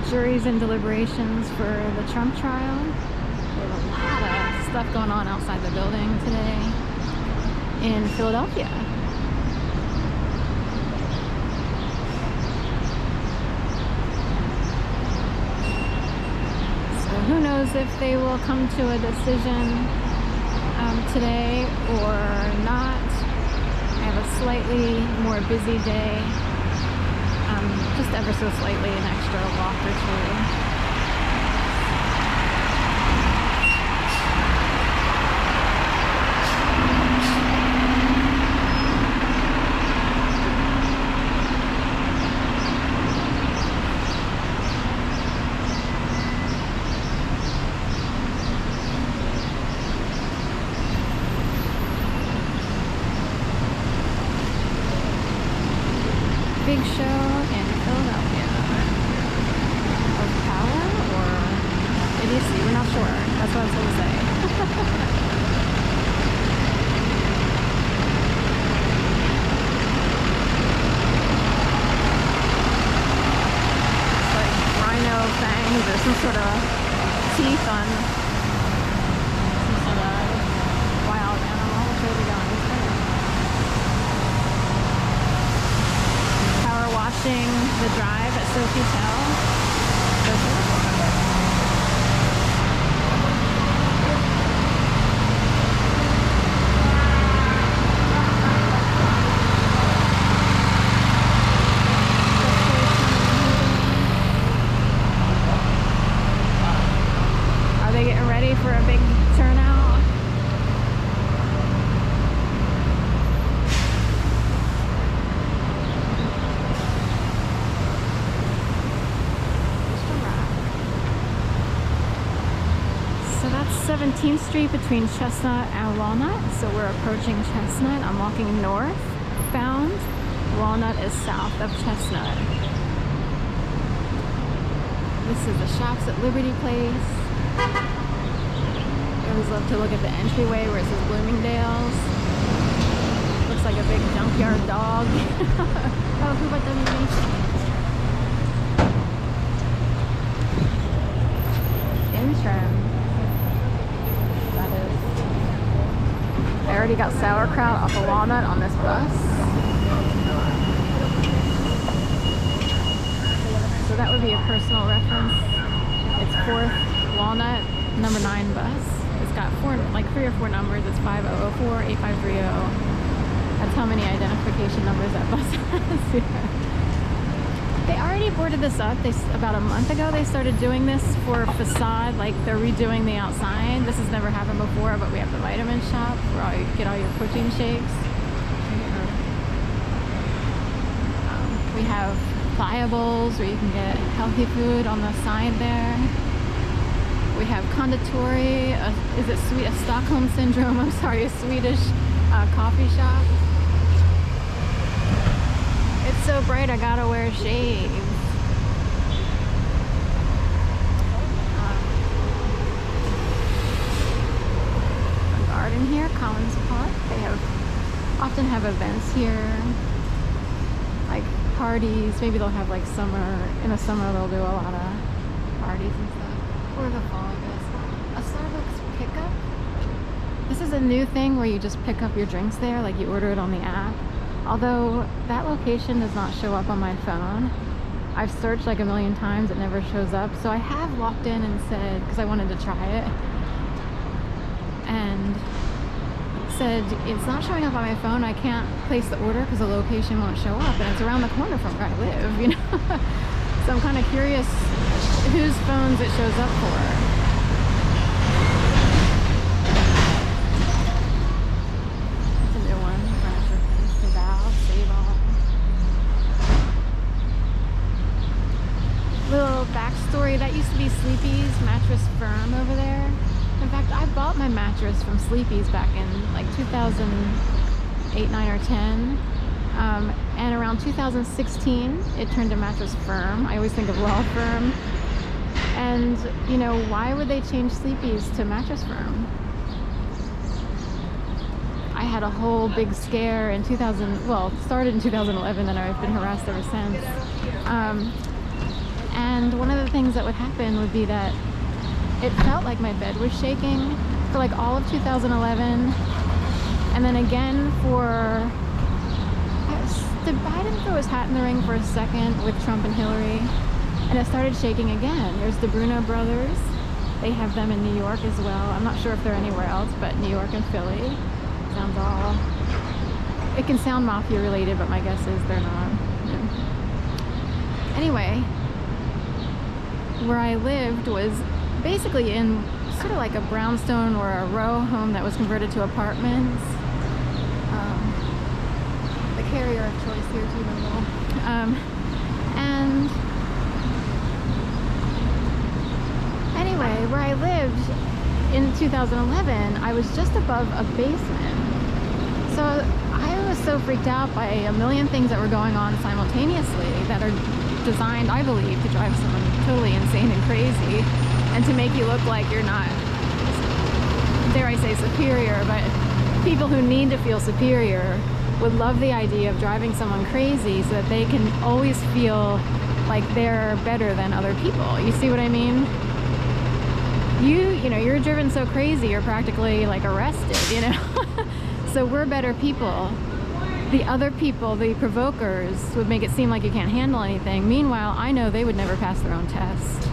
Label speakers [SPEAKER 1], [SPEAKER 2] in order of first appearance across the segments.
[SPEAKER 1] juries and deliberations for the Trump trial. We have a lot of stuff going on outside the building today in Philadelphia. So who knows if they will come to a decision today or not. I have a slightly more busy day, just ever so slightly, an extra walk or two. Big show in Philadelphia of power or idiocy, we're not sure. That's what I was going to say. It's like rhino fangs or some sort of teeth on some sort of wild animal. Which way are we going? Watching the drive at Sofitel. Are they getting ready for a big turnout? So that's 17th Street between Chestnut and Walnut. So we're approaching Chestnut. I'm walking northbound. Walnut is south of Chestnut. This is the shops at Liberty Place. I always love to look at the entryway where it says Bloomingdale's. Looks like a big junkyard dog. Oh, who about the Intrim. I already got sauerkraut off of Walnut on this bus. So that would be a personal reference. It's 4th Walnut, number 9 bus. It's got 3 or 4 numbers. It's 5004, 8530. That's how many identification numbers that bus has. They already boarded this up. About a month ago they started doing this for facade, like they're redoing the outside. This has never happened before, but we have the vitamin shop where you get all your protein shakes. We have Pliables where you can get healthy food on the side there. We have Conditori, is it sweet? A Stockholm Syndrome, I'm sorry, a Swedish coffee shop. It's so bright I gotta wear shades. A garden here, Collins Park. They often have events here, like parties. Maybe they'll have like in the summer they'll do a lot of parties and stuff. Or the fall, I guess. A Starbucks pickup. This is a new thing where you just pick up your drinks there, like you order it on the app. Although that location does not show up on my phone. I've searched like a million times, it never shows up. So I have walked in and said, because I wanted to try it, and said, it's not showing up on my phone, I can't place the order because the location won't show up, and it's around the corner from where I live, you know? So I'm kind of curious whose phones it shows up for. Little backstory, that used to be Sleepy's Mattress Firm over there. In fact, I bought my mattress from Sleepy's back in like 2008, 9, or 10. And around 2016, it turned to Mattress Firm. I always think of law firm. And, you know, why would they change Sleepy's to Mattress Firm? I had a whole big scare in it started in 2011, and I've been harassed ever since. And one of the things that would happen would be that it felt like my bed was shaking for like all of 2011. And then again for, did Biden throw his hat in the ring for a second with Trump and Hillary? And it started shaking again. There's the Bruno brothers. They have them in New York as well. I'm not sure if they're anywhere else, but New York and Philly. Sounds all... It can sound mafia related, but my guess is they're not. Yeah. Anyway, where I lived was basically in sort of like a brownstone or a row home that was converted to apartments. The carrier of choice here too, and anyway, where I lived in 2011, I was just above a basement. So I was so freaked out by a million things that were going on simultaneously that are designed, I believe, to drive someone totally insane and crazy and to make you look like you're not, dare I say, superior, but people who need to feel superior would love the idea of driving someone crazy so that they can always feel like they're better than other people. You see what I mean? You know, you're driven so crazy, you're practically like arrested, you know? So we're better people. The other people, the provokers, would make it seem like you can't handle anything. Meanwhile, I know they would never pass their own test.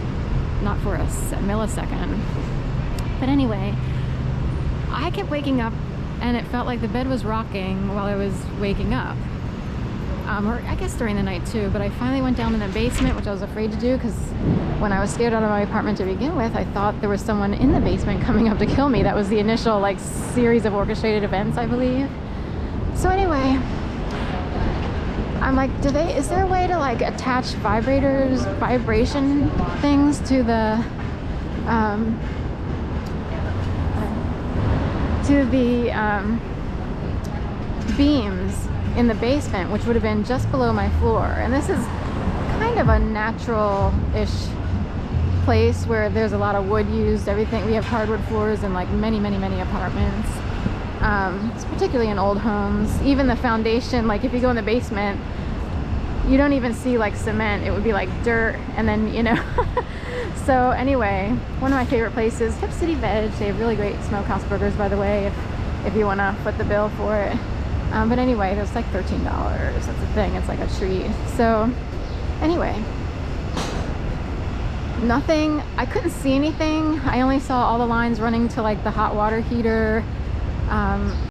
[SPEAKER 1] Not for a millisecond. But anyway, I kept waking up and it felt like the bed was rocking while I was waking up. Or I guess during the night too, but I finally went down in the basement, which I was afraid to do because when I was scared out of my apartment to begin with, I thought there was someone in the basement coming up to kill me. That was the initial like series of orchestrated events, I believe. So anyway, I'm like, is there a way to like attach vibration things to the beams in the basement, which would have been just below my floor? And this is kind of a natural-ish place where there's a lot of wood used, everything. We have hardwood floors in like many apartments. It's particularly in old homes. Even the foundation, like if you go in the basement, you don't even see like cement. It would be like dirt, and then, you know. So anyway, one of my favorite places, Hip City Veg. They have really great smokehouse burgers, by the way, if you want to foot the bill for it. But anyway, it was like $13. That's the thing. It's like a treat. So anyway, nothing. I couldn't see anything. I only saw all the lines running to like the hot water heater.